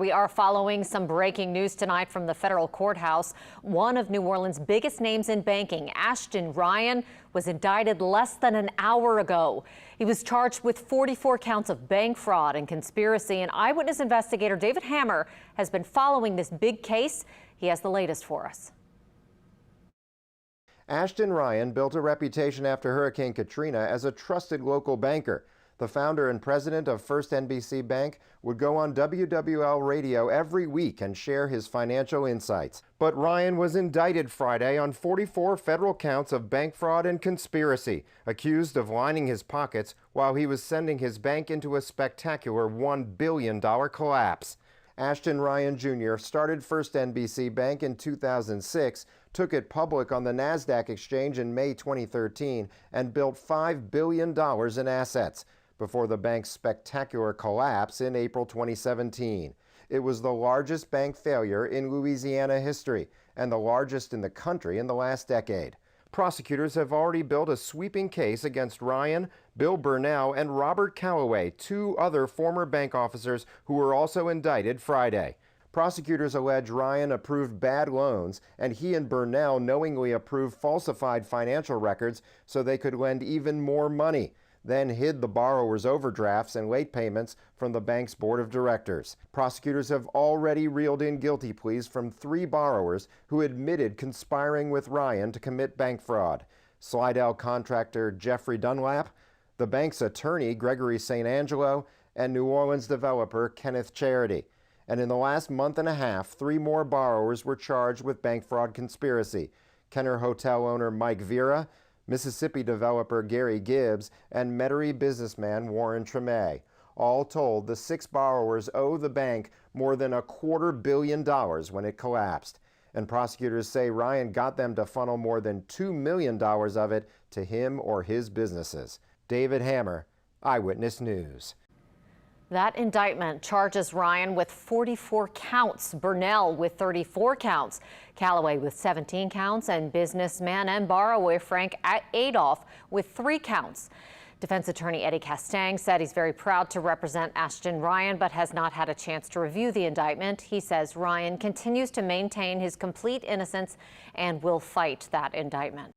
We are following some breaking news tonight from the federal courthouse. One of New Orleans' biggest names in banking, Ashton Ryan, was indicted less than an hour ago. He was charged with 44 counts of bank fraud and conspiracy, and eyewitness investigator David Hammer has been following this big case. He has the latest for us. Ashton Ryan built a reputation after Hurricane Katrina as a trusted local banker. The founder and president of First NBC Bank would go on WWL radio every week and share his financial insights. But Ryan was indicted Friday on 44 federal counts of bank fraud and conspiracy, accused of lining his pockets while he was sending his bank into a spectacular $1 billion collapse. Ashton Ryan Jr. started First NBC Bank in 2006, took it public on the NASDAQ exchange in May 2013, and built $5 billion in assets before the bank's spectacular collapse in April 2017. It was the largest bank failure in Louisiana history and the largest in the country in the last decade. Prosecutors have already built a sweeping case against Ryan, Bill Burnell, and Robert Calloway, two other former bank officers who were also indicted Friday. Prosecutors allege Ryan approved bad loans, and he and Burnell knowingly approved falsified financial records so they could lend even more money, then hid the borrowers' overdrafts and late payments from the bank's board of directors. Prosecutors have already reeled in guilty pleas from 3 borrowers who admitted conspiring with Ryan to commit bank fraud: Slidell contractor Jeffrey Dunlap, the bank's attorney Gregory St. Angelo, and New Orleans developer KENNETH Charity. And in the last month and a half, 3 more borrowers were charged with bank fraud conspiracy: Kenner Hotel owner Mike Vera, Mississippi developer Gary Gibbs, and Metairie businessman Warren TREME. All told, the 6 borrowers owe the bank more than $250 million when it collapsed. And prosecutors say Ryan got them to funnel more than $2 million of it to him or his businesses. David Hammer, Eyewitness News. That indictment charges Ryan with 44 counts, Burnell with 34 counts, Calloway with 17 counts, and businessman and borrower Frank Adolph with 3 counts. Defense attorney Eddie Castang said he's very proud to represent Ashton Ryan, but has not had a chance to review the indictment. He says Ryan continues to maintain his complete innocence and will fight that indictment.